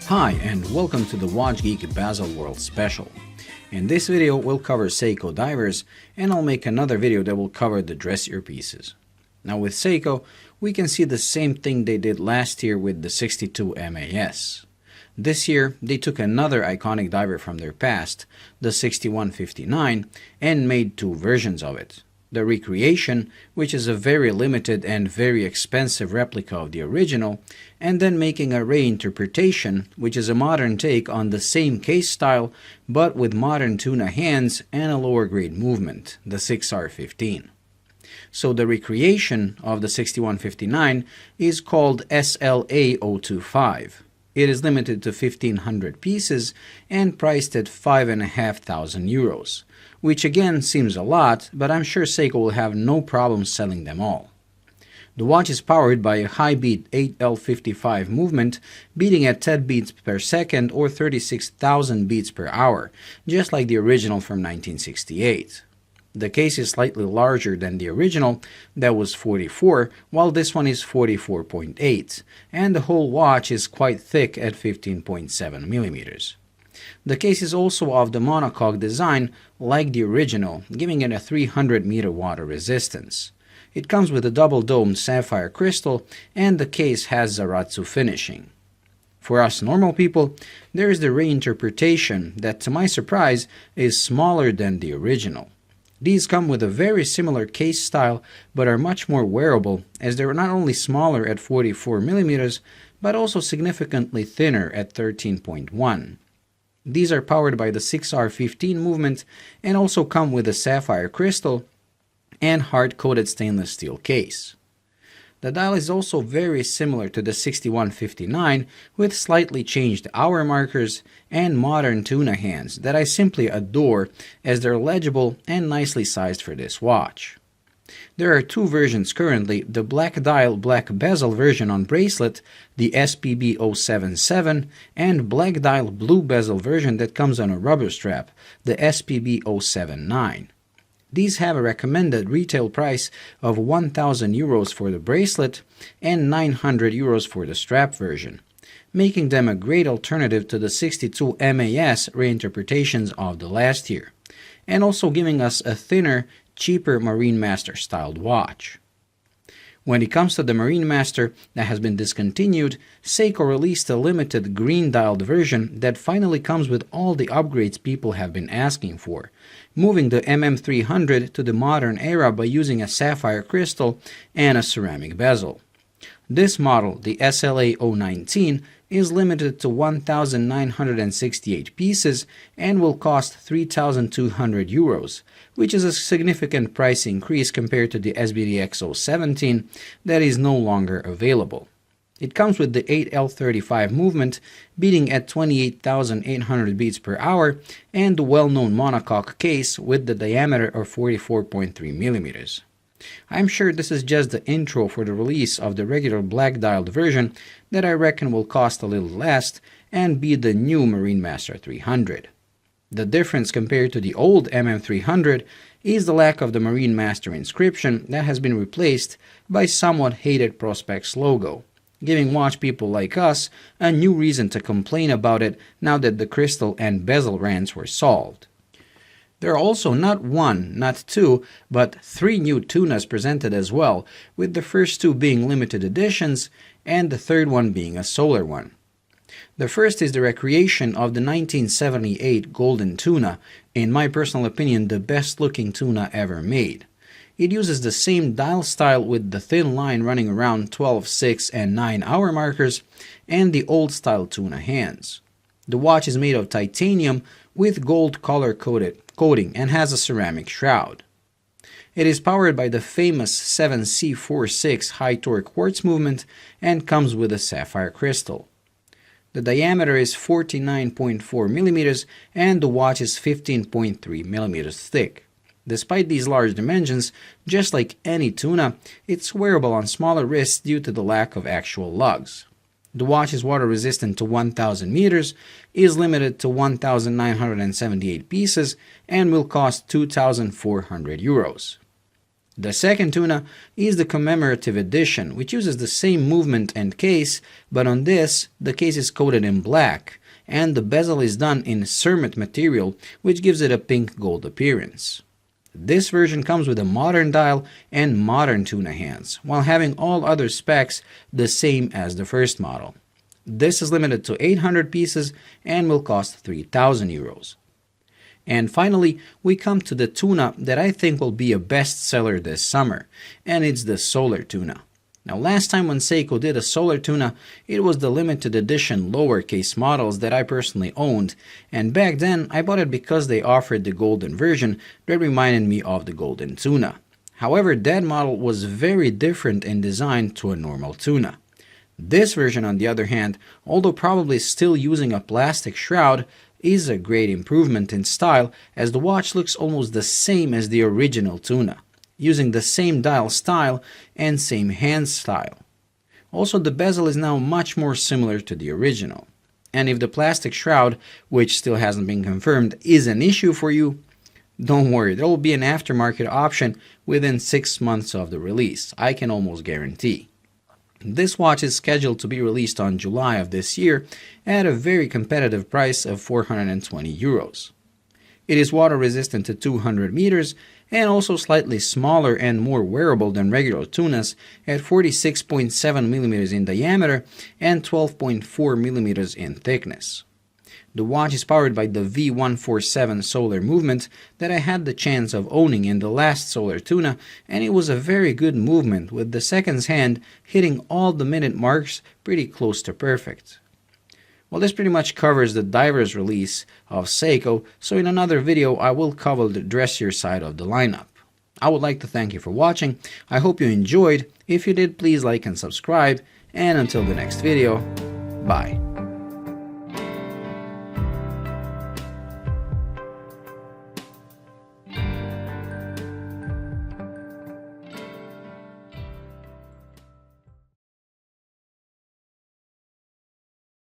Hi and welcome to the Watch Geek Baselworld special. In this video we'll cover Seiko divers, and I'll make another video that will cover the dress earpieces. Now with Seiko, we can see the same thing they did last year with the 62 MAS. This year, they took another iconic diver from their past, the 6159, and made two versions of it. The Recreation, which is a very limited and very expensive replica of the original, and then making a reinterpretation, which is a modern take on the same case style, but with modern tuna hands and a lower grade movement, the 6R15. So the Recreation of the 6159 is called SLA025. It is limited to 1500 pieces and priced at 5,500 euros, which again seems a lot, but I'm sure Seiko will have no problem selling them all. The watch is powered by a high-beat 8L55 movement, beating at 10 beats per second or 36,000 beats per hour, just like the original from 1968. The case is slightly larger than the original, that was 44, while this one is 44.8, and the whole watch is quite thick at 15.7 millimeters. The case is also of the monocoque design, like the original, giving it a 300 meter water resistance. It comes with a double-domed sapphire crystal, and the case has Zaratsu finishing. For us normal people, there is the reinterpretation that, to my surprise, is smaller than the original. These come with a very similar case style, but are much more wearable, as they are not only smaller at 44 millimeters, but also significantly thinner at 13.1. These are powered by the 6R15 movement and also come with a sapphire crystal and hard-coated stainless steel case. The dial is also very similar to the 6159 with slightly changed hour markers and modern tuna hands that I simply adore, as they're legible and nicely sized for this watch. There are two versions currently, the black dial black bezel version on bracelet, the SPB077, and black dial blue bezel version that comes on a rubber strap, the SPB079. These have a recommended retail price of 1,000 euros for the bracelet and 900 euros for the strap version, making them a great alternative to the 62 MAS reinterpretations of the last year, and also giving us a thinner, cheaper Marine Master styled watch. When it comes to the Marine Master that has been discontinued, Seiko released a limited green-dialed version that finally comes with all the upgrades people have been asking for, moving the MM300 to the modern era by using a sapphire crystal and a ceramic bezel. This model, the SLA019, is limited to 1,968 pieces and will cost 3,200 euros, which is a significant price increase compared to the SBDX017 that is no longer available. It comes with the 8L35 movement, beating at 28,800 beats per hour, and the well-known monocoque case with the diameter of 44.3 millimeters. I'm sure this is just the intro for the release of the regular black-dialed version that I reckon will cost a little less and be the new Marine Master 300. The difference compared to the old MM300 is the lack of the Marine Master inscription that has been replaced by somewhat hated Prospex logo, giving watch people like us a new reason to complain about it now that the crystal and bezel rants were solved. There are also not one, not two, but three new tunas presented as well, with the first two being limited editions and the third one being a solar one. The first is the Recreation of the 1978 golden tuna, in my personal opinion the best looking tuna ever made. It uses the same dial style with the thin line running around 12, 6, and 9 hour markers and the old style tuna hands. The watch is made of titanium with gold color coating and has a ceramic shroud. It is powered by the famous 7C46 high torque quartz movement and comes with a sapphire crystal. The diameter is 49.4 millimeters and the watch is 15.3 millimeters thick. Despite these large dimensions, just like any tuna, it's wearable on smaller wrists due to the lack of actual lugs. The watch is water resistant to 1,000 meters, is limited to 1,978 pieces, and will cost 2,400 euros. The second tuna is the commemorative edition, which uses the same movement and case, but on this, the case is coated in black, and the bezel is done in cermet material, which gives it a pink gold appearance. This version comes with a modern dial and modern tuna hands, while having all other specs the same as the first model. This is limited to 800 pieces and will cost 3,000 euros. And finally, we come to the tuna that I think will be a bestseller this summer, and it's the solar tuna. Now, last time when Seiko did a solar tuna, it was the limited edition lowercase models that I personally owned, and back then I bought it because they offered the golden version that reminded me of the golden tuna. However, that model was very different in design to a normal tuna. This version, on the other hand, although probably still using a plastic shroud, is a great improvement in style, as the watch looks almost the same as the original tuna, using the same dial style and same hand style. Also, the bezel is now much more similar to the original. And if the plastic shroud, which still hasn't been confirmed, is an issue for you, don't worry, there will be an aftermarket option within 6 months of the release, I can almost guarantee. This watch is scheduled to be released on July of this year at a very competitive price of 420 euros. It is water resistant to 200 meters and also slightly smaller and more wearable than regular tunas at 46.7 millimeters in diameter and 12.4 millimeters in thickness. The watch is powered by the V147 solar movement that I had the chance of owning in the last solar tuna, and it was a very good movement with the seconds hand hitting all the minute marks pretty close to perfect. Well, this pretty much covers the divers release of Seiko, so in another video I will cover the dressier side of the lineup. I would like to thank you for watching. I hope you enjoyed. If you did, please like and subscribe, and until the next video, bye.